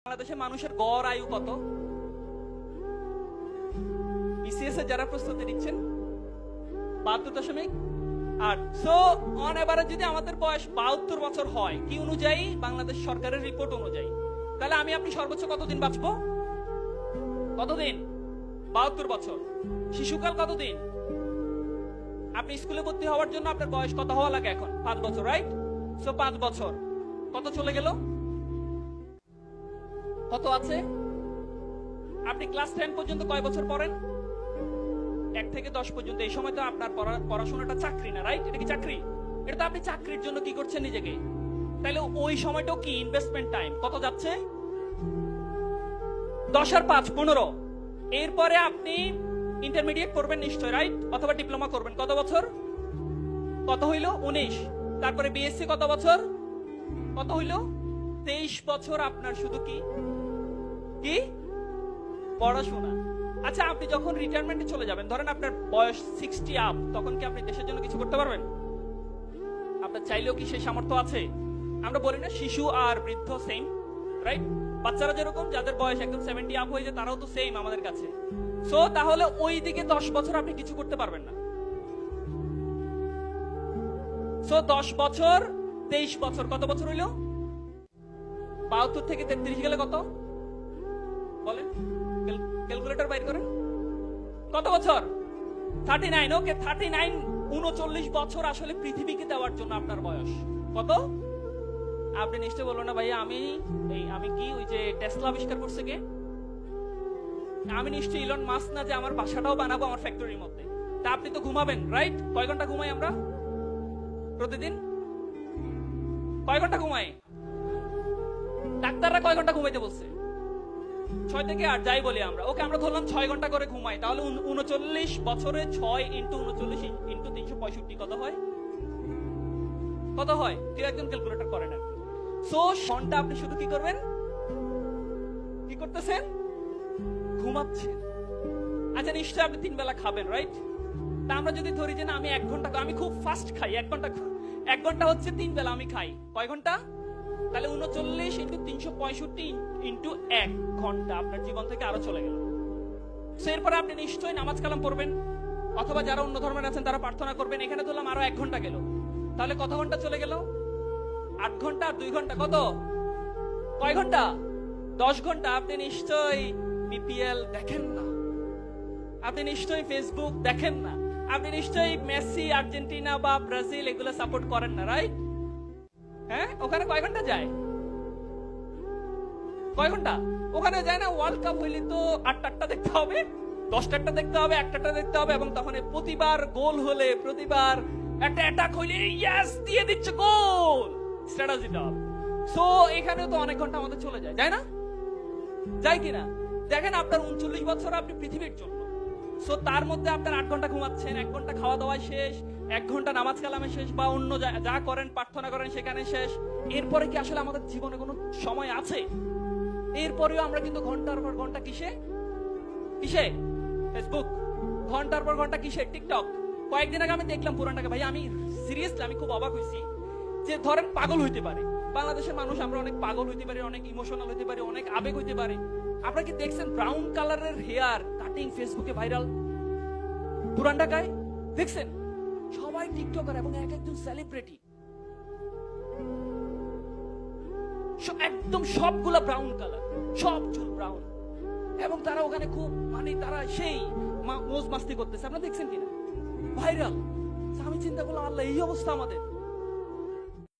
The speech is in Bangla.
বাংলাদেশের মানুষের গড় আয়ু কত? বিসিএস এর যারা প্রস্তুতি নিচ্ছেন 72.8। সো অন এভারেজ যদি আমাদের বয়স 72 বছর হয়, কি অনুযায়ী? বাংলাদেশ সরকারের রিপোর্ট অনুযায়ী, তাহলে আমি আপনি সর্বোচ্চ কতদিন বাঁচবো? কতদিন? 72 বছর। শিশুকাল কতদিন? আপনি স্কুলে ভর্তি হওয়ার জন্য আপনার বয়স কত হওয়া লাগে এখন? 5 বছর, রাইট? সো 5 বছর কত চলে গেল? কত আছে? আপনি ক্লাস 10 পর্যন্ত কয় বছর পড়েন? 1 থেকে 10 পর্যন্ত। এই সময় তো আপনার পড়াশোনাটা চাকরি না, রাইট? এটা কি চাকরি? এটা তো আপনি চাকরির জন্য কি করছেন নিজেকে। তাহলে ওই সময়টাও কি ইনভেস্টমেন্ট টাইম? কত যাচ্ছে? 10 আর 5 15। এরপরে আপনি ইন্টারমিডিয়েট করবেন নিশ্চয়, রাইট? অথবা ডিপ্লোমা করবেন। কত বছর? কত হইল? 19। তারপরে বিএসসি কত বছর? কত হইল? 23 বছর আপনার শুধু কি কি পড়াশোনা। আচ্ছা, আপনি যখন রিটায়ারমেন্টে চলে যাবেন, ধরেন আপনার বয়স 60 আপ, তখন কি আপনি দেশের জন্য কিছু করতে পারবেন? আপনার চাইলেও কি সেই সামর্থ্য আছে? আমরা বলি না শিশু আর বৃদ্ধ সেম, রাইট? বাচ্চারা যেরকম যাদের বয়স একদম 70 আপ হয়ে যায়, তারাও তো সেম আমাদের কাছে। সো তাহলে ওই দিকে 10 বছর আপনি কিছু করতে পারবেন না। সো 10 বছর 23 বছর কত বছর হইল? 72 থেকে 33 গেলে কত বলেন? ক্যালকুলেটর বাইর করেন। কত বছর? 39। ওকে, 39 39 বছর আসলে পৃথিবীকে দেওয়ার জন্য আপনার বয়স কত? আপনি নিশ্চয় বলবেন না ভাইয়া আমি কি ওই যে টেসলা আবিষ্কার করছে কে? আমি নিশ্চয় ইলন মাস্ক না, যে আমার বাসাটাও বানাবো আমার ফ্যাক্টরির মধ্যে। তা আপনি তো ঘুমাবেন, রাইট? কয় ঘন্টা ঘুমাই আমরা প্রতিদিন? কয় ঘন্টা ঘুমাই? ডাক্তাররা কয় ঘন্টা ঘুমাইতে বলছে? 6 থেকে 8 যাই বলি আমরা। ওকে, আমরা ধরলাম 6 ঘন্টা করে ঘুমাই। তাহলে 39 বছরে 6 ইন্টু 39 ইন্টু 365 কত হয়? কত হয়? কেউ একজন ক্যালকুলেটর করেন আর কি। সো ঘন্টা আপনি শুধু কি করবেন? কি করতেছেন? ঘুমাচ্ছেন। আচ্ছা, নিশ্চয় আপনি 3 বেলা খাবেন, রাইট? তা আমরা যদি ধরি যে না, আমি 1 ঘন্টা, আমি খুব ফাস্ট খাই, 1 ঘন্টা হচ্ছে 3 বেলা আমি খাই। কয় ঘন্টা? তাহলে 39 ইন্টু 365 ইন্টু 1 ঘন্টা আপনার জীবন থেকে আরো চলে গেল। এরপরে আপনি নিশ্চয়ই নামাজ কালাম পড়বেন, অথবা যারা অন্য ধর্মের আছেন তারা প্রার্থনা করবেন। এখানে ধরলাম আরো 1 ঘন্টা গেল। তাহলে কত ঘন্টা চলে গেল? 8 ঘন্টা আর 2 ঘন্টা কত? কয় ঘন্টা? 10 ঘন্টা। আপনি নিশ্চয়ই বিপিএল দেখেন না, আপনি নিশ্চয়ই ফেসবুক দেখেন না, আপনি নিশ্চয়ই মেসি, আর্জেন্টিনা বা ব্রাজিল এগুলো সাপোর্ট করেন না, রাইট? হ্যাঁ, ওখানে কয় ঘন্টা যায়? কয় ঘন্টা? ওখানে যায় না। ওয়ার্ল্ড কাপ হইলে তো 8টা দেখতে হবে, 10টা দেখতে হবে, 1টা দেখতে হবে, এবং তখন প্রতিবার গোল হলে, প্রতিবার একটা অ্যাটাক হইলে ইয়েস দিয়ে দিচ্ছে গোল, স্ট্র্যাটেজিটা হবে। সো এখানেও তো অনেক ঘন্টা আমাদের চলে যায়, যায় না? যায় কিনা? দেখেন, আপনার 39 বছর আপনি পৃথিবীর জন্য। সো তার মধ্যে আপনার 8 ঘন্টা ঘুমাচ্ছেন, 1 ঘন্টা খাওয়া দাওয়ায় শেষ, 1 ঘন্টা নামাজ কালামে শেষ, বা অন্য যা করেন প্রার্থনা করেন সেখানে শেষ। এরপরে কি আসলে আমাদের জীবনে কোনো সময় আছে? এরপরেও আমরা কিন্তু ঘন্টার পর ঘন্টা কিসে ফেসবুক, ঘন্টার পর ঘন্টা কিসে টিকটক। কয়েকদিন আগে আমি দেখলাম পুরানটাকে, ভাই আমি সিরিয়াসলি আমি খুব অবাক হয়েছি যে ধরেন পাগল হইতে পারে বাংলাদেশের মানুষ, আমরা অনেক পাগল হইতে পারি, অনেক ইমোশনাল হইতে পারি, অনেক আবেগ হইতে পারে। আপনারা কি দেখছেন ব্রাউন কালারের হেয়ার কাটিং ফেসবুকে ভাইরাল পুরান ঢাকায়? দেখছেন? সবাই টিকটকার এবং এক একজন সেলিব্রিটি, একদম সবগুলা ব্রাউন কালার, সব চুল ব্রাউন, এবং তারা ওখানে খুব তারা সেই মোজ মাস্তি করতেছে। আপনারা দেখছেন কিনা? ভাইরাল। আমি চিন্তা করলাম, আল্লাহ, এই অবস্থা আমাদের।